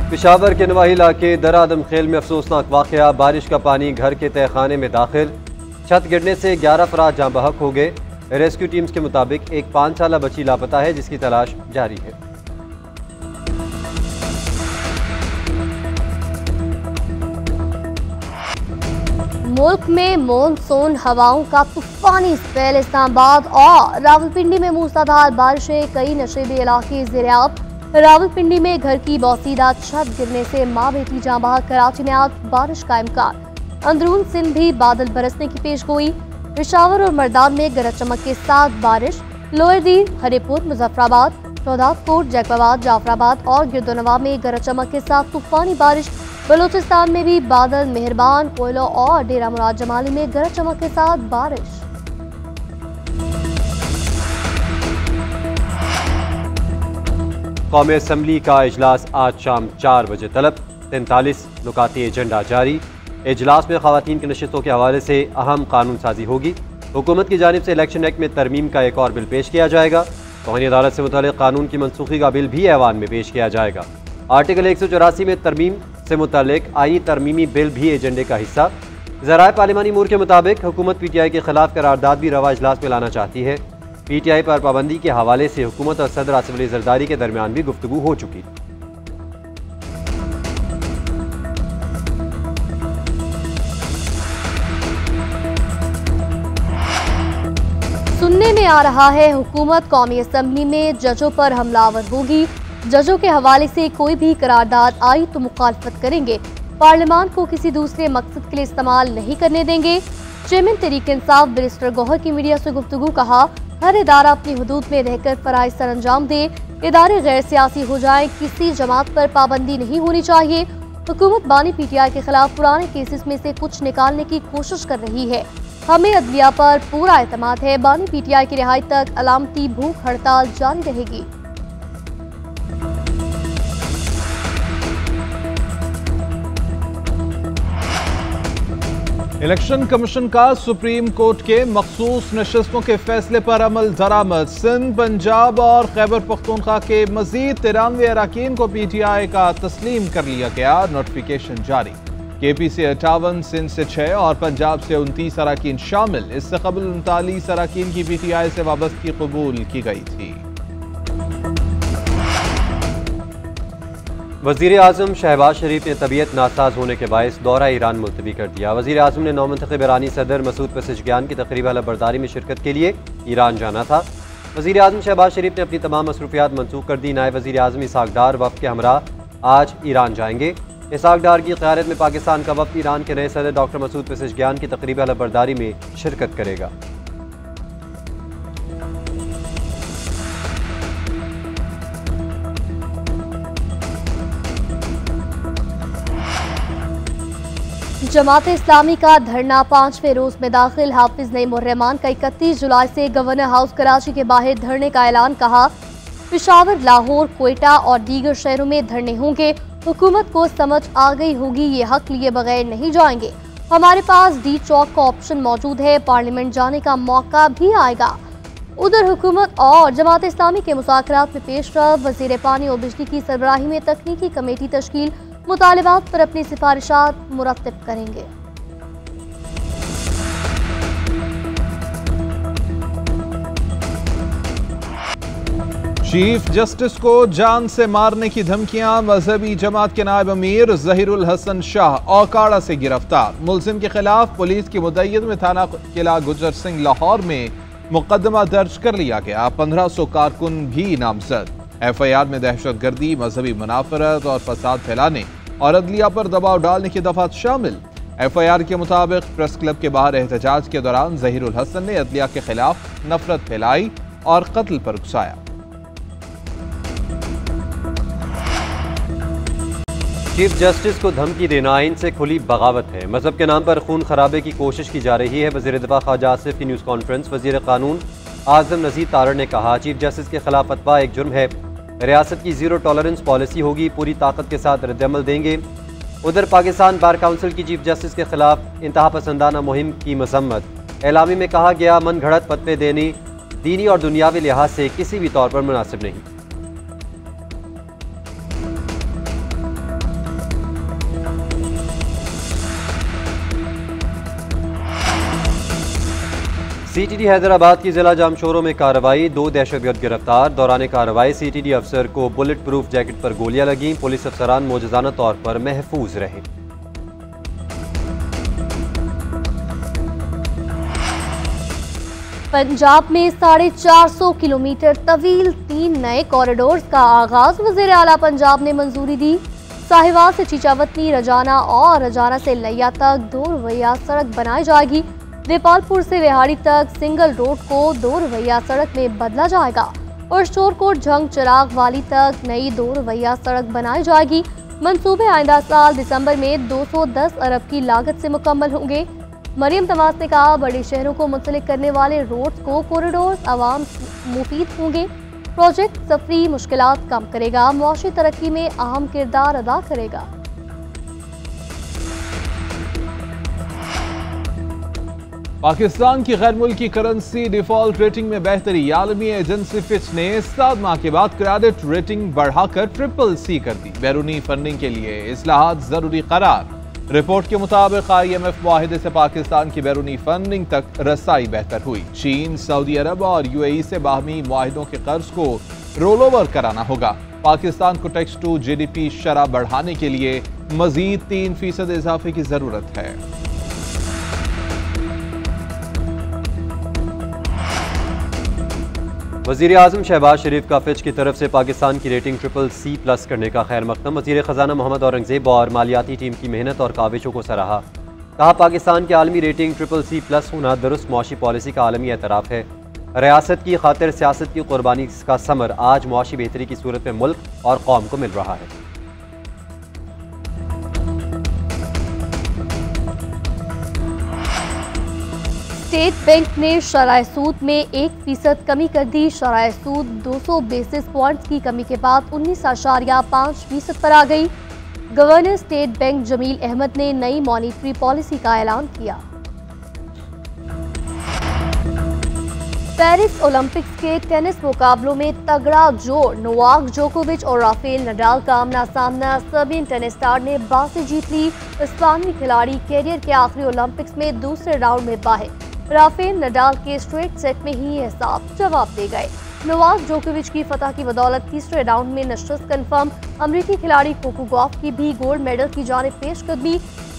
पेशावर के नवाही इलाके दर आदम खेल में अफसोसनाक वाकया, बारिश का पानी घर के तहखाने में दाखिल, छत गिरने से 11 अफराद जाँ बहक हो गए। रेस्क्यू टीम्स के मुताबिक एक 5 साला बच्ची लापता है जिसकी तलाश जारी है। मुल्क में मॉनसून हवाओं का तूफानी स्पेल, इस्लामाबाद और रावलपिंडी में मूसलाधार बारिशें, कई नशेबी इलाके ज़ेर-ए-आब। रावलपिंडी में घर की बोसीदा छत गिरने से मां बेटी जाँ बहक, कराची में आज बारिश का इम्कान। अंदरून सिंध भी बादल बरसने की पेशगोई। पेशावर और मर्दान में गरज चमक के साथ बारिश। लोअरदीन, हरिपुर, मुजफ्फराबाद, शोधातपुर, जैकबाबाद, जाफराबाद और गिरदोनवा में गरज चमक के साथ तूफानी बारिश। बलूचिस्तान में भी बादल, मेहरबान, कोयलो और डेरा मुराद जमाली में गरज चमक के साथ बारिश। कौमी असम्बली का इजलास आज शाम 4 बजे तलब, 43 नुकाती एजेंडा जारी। इजलास में खवातीन की नशिस्तों के हवाले से अहम कानून साजी होगी। हुकूमत की जानिब से इलेक्शन एक्ट में तरमीम का एक और बिल पेश किया जाएगा। कौमी अदालत से मुतल्लिक़ कानून की मनसूखी का बिल भी ऐवान में पेश किया जाएगा। आर्टिकल 184 में तरमीम से मुतल्लिक़ आई तरमीमी बिल भी एजेंडे का हिस्सा। ज़राए पार्लिमानी अमूर के मुताबिक हुकूमत PTI के खिलाफ करारदाद भी रवा इजलास में लाना चाहती है। PTI पर पाबंदी के हवाले से हुकूमत और सदर आसिफ अली जरदारी के दरमियान भी गुफ्तगू हो चुकी। सुनने में आ रहा है हुकूमत कौमी असम्बली में जजों पर हमलावर होगी। जजों के हवाले से कोई भी करारदाद आई तो मुखालफत करेंगे। पार्लियामान को किसी दूसरे मकसद के लिए इस्तेमाल नहीं करने देंगे। चेयरमैन तहरीक इंसाफ बैरिस्टर गौहर की मीडिया से गुफ्तगू, कहा हर इदारा अपनी हदूद में रहकर फराइज सर अंजाम दे, इदारे गैर सियासी हो जाएं, किसी जमात पर पाबंदी नहीं होनी चाहिए। हुकूमत बानी PTI के खिलाफ पुराने केसेस में से कुछ निकालने की कोशिश कर रही है। हमें अदलिया पर पूरा एतमाद है। बानी PTI की रिहाई तक अलामती भूख हड़ताल जारी रहेगी। इलेक्शन कमीशन का सुप्रीम कोर्ट के मखसूस नशिस्तों के फैसले पर अमल दरामद। सिंध, पंजाब और खैबर पख्तूनख्वा के मजीद 93 अरकान को PTI का तस्लीम कर लिया गया। नोटिफिकेशन जारी। KP से 58, सिंध से 6 और पंजाब से 29 अरकान शामिल। इससे कबल 39 अरकान की PTI से वाबस्तगी कबूल की गई थी। वज़ीर आज़म शहबाज शरीफ ने तबीयत नासाज होने के बायस दौरा ईरान मुलतवी कर दिया। वज़ीर आज़म ने नौमुंतखब ईरानी सदर मसूद पेज़ेशकियान की तकरीब अलबरदारी में शिरकत के लिए ईरान जाना था। वज़ीर आज़म शहबाज शरीफ ने अपनी तमाम मसरूफियात मनसूख कर दी। नायब वज़ीर आज़म इसहाक डार वफ़द के हमरा आज ईरान जाएंगे। इसहाक डार की क़यादत में पाकिस्तान का वफ़द ईरान के नए सदर डॉक्टर मसूद पेज़ेशकियान की तकरीब अलबरदारी में शिरकत करेगा। जमात इस्लामी का धरना 5वें रोज में दाखिल। हाफिज नईम उर रहमान का 31 जुलाई से गवर्नर हाउस कराची के बाहर धरने का ऐलान। कहा पेशावर, लाहौर, कोयटा और दीगर शहरों में धरने होंगे। हुकूमत को समझ आ गई होगी ये हक लिए बगैर नहीं जाएंगे। हमारे पास D चौक का ऑप्शन मौजूद है, पार्लियामेंट जाने का मौका भी आएगा। उधर हुकूमत और जमात इस्लामी के मुज़ाकरात में पेशरफ। वज़ीर पानी और बिजली की सरबराही में तकनीकी कमेटी तश्कील, मुतालिबात पर अपनी सिफारिशात मुरत्तिब करेंगे। चीफ जस्टिस को जान से मारने की धमकियां। मजहबी जमात के नायब अमीर ज़हीरुल हसन शाह औकाड़ा से गिरफ्तार। मुलजिम के खिलाफ पुलिस की मुद्दत में थाना किला गुजर सिंह लाहौर में मुकदमा दर्ज कर लिया गया। 1500 कारकुन भी नामजद। FIR में दहशतगर्दी, मजहबी मुनाफरत और फसाद फैलाने और अदलिया पर दबाव डालने की दफात शामिल। FIR के मुताबिक प्रेस क्लब के बाहर एहतजाज के दौरान ज़हीरुल हसन ने अदलिया के खिलाफ नफरत फैलाई और कत्ल पर उकसाया। चीफ जस्टिस को धमकी देना आइन से खुली बगावत है। मजहब के नाम पर खून खराबे की कोशिश की जा रही है। वज़ीर दिफा ख्वाजा आसिफ की न्यूज़ कॉन्फ्रेंस। वज़ीर कानून आज़म नज़ीर तारड़ ने कहा चीफ जस्टिस के खिलाफ फतवा एक जुर्म है। रियासत की ज़ीरो टॉलरेंस पॉलिसी होगी, पूरी ताकत के साथ रद्दअमल देंगे। उधर पाकिस्तान बार काउंसिल की चीफ जस्टिस के खिलाफ इंतहा पसंदाना मुहिम की मजम्मत। एलामी में कहा गया मन घड़त फतवे देने दीनी और दुनियावी लिहाज से किसी भी तौर पर मुनासिब नहीं। CTD हैदराबाद की जिला जामशोरों में कार्रवाई, 2 दहशतगर्द गिरफ्तार। दौरान कार्रवाई CTD अफसर को बुलेट प्रूफ जैकेट पर गोलियां लगीं। पुलिस अफसरान मोजज़ाना तौर पर महफूज रहे। पंजाब में 450 किलोमीटर तवील 3 नए कॉरिडोर्स का आगाज। वज़ीर आला पंजाब ने मंजूरी दी। साहिवाल से चीचावतनी, रजाना और रजाना से लैया तक 2 रवैया सड़क बनाई जाएगी। देपालपुर से रिहाड़ी तक सिंगल रोड को 2 रवैया सड़क में बदला जाएगा और शोरकोट झंग चिराग वाली तक नई 2 रवैया सड़क बनाई जाएगी। मंसूबे आइंदा साल दिसंबर में 210 अरब की लागत से मुकम्मल होंगे। मरियम नवाज ने कहा, बड़े शहरों को मुंसलिक करने वाले रोड्स को कॉरिडोर्स आवाम मुफीद होंगे। प्रोजेक्ट सफरी मुश्किलात कम करेगा, मुआशी तरक्की में अहम किरदार अदा करेगा। पाकिस्तान की गैर मुल्की करेंसी डिफॉल्ट रेटिंग में बेहतरी। आलमी एजेंसी फिच ने 7 माह के बाद क्रेडिट रेटिंग बढ़ाकर CCC कर दी। बैरूनी फंडिंग के लिए इस्लाहात जरूरी करार। रिपोर्ट के मुताबिक IMF मुआहिदे से पाकिस्तान की बैरूनी फंडिंग तक रसाई बेहतर हुई। चीन, सऊदी अरब और UAE से बाहमी मुआहिदों के कर्ज को रोल ओवर कराना होगा। पाकिस्तान को टैक्स टू GDP शरह बढ़ाने के लिए मजीद 3% इजाफे की जरूरत है। वज़ीर आज़म शहबाज शरीफ का फिच की तरफ से पाकिस्तान की रेटिंग CCC+ करने का खैर मकदम। वज़ीर ख़जाना मोहम्मद औरंगज़ेब और मालियाती टीम की मेहनत और काविशों को सराहा। कहा, पाकिस्तान की आलमी रेटिंग CCC+ होना दुरुस्त मुआशी पॉलिसी का आलमी एतराफ़ है। रियासत की खातिर सियासत की कुर्बानी का समर आज मुआशी बेहतरी की सूरत में मुल्क और कौम को मिल रहा है। स्टेट बैंक ने शरह सूद में 1% कमी कर दी। शरह सूद 200 बेसिस पॉइंट्स की कमी के बाद 19.5% पर आ गई। Governor State Bank Jamil Ahmed ने नई मॉनिटरी पॉलिसी का ऐलान किया। पेरिस ओलंपिक्स के टेनिस मुकाबलों में तगड़ा जोर। नोवाक जोकोविच और राफेल नडाल का आमना सामना। सर्बियन टेनिस स्टार ने बाजी जीत ली। स्पेनी खिलाड़ी कैरियर के आखिरी ओलंपिक्स में दूसरे राउंड में बाहर। राफेल नडाल के स्ट्रेट सेट में ही हिसाब जवाब दे गए। नोवाक जोकोविच की फतह की बदौलत तीसरे राउंड में नशिस्त कंफर्म। अमरीकी खिलाड़ी कोको गॉफ की भी गोल्ड मेडल की जानिब पेशकदमी।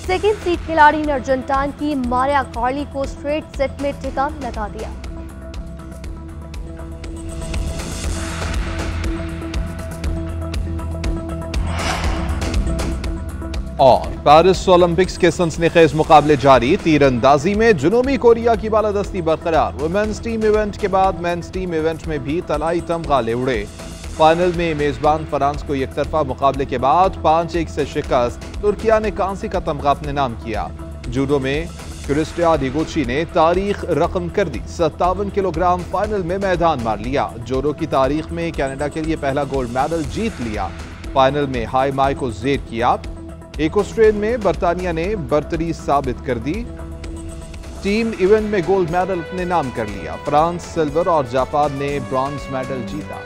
सेकेंड सीड खिलाड़ी ने अर्जेंटाइन की मारिया कार्ली को स्ट्रेट सेट में ठिकाना लगा दिया। और पेरिस ओलंपिक्स के सनसनीखेज मुकाबले जारी। तीरंदाजी में जनूबी कोरिया की बालादस्ती बरकरार। वुमेन्स टीम इवेंट के बाद मेंस टीम इवेंट में भी तलाई तमगाले उड़े। फाइनल में मेजबान फ्रांस को एकतरफा मुकाबले के बाद 5-1 से शिकस्त। तुर्किया ने कांसी का तमगा अपने नाम किया। जूडो में क्रिस्टिया डिगोची ने तारीख रकम कर दी। 57 किलोग्राम फाइनल में मैदान मार लिया। जोडो की तारीख में कनाडा के लिए पहला गोल्ड मेडल जीत लिया। फाइनल में हाई माई को जेर किया। इक्वेस्ट्रियन में बर्तानिया ने बर्तरी साबित कर दी। टीम इवेंट में गोल्ड मेडल अपने नाम कर लिया। फ्रांस सिल्वर और जापान ने ब्रॉन्ज मेडल जीता।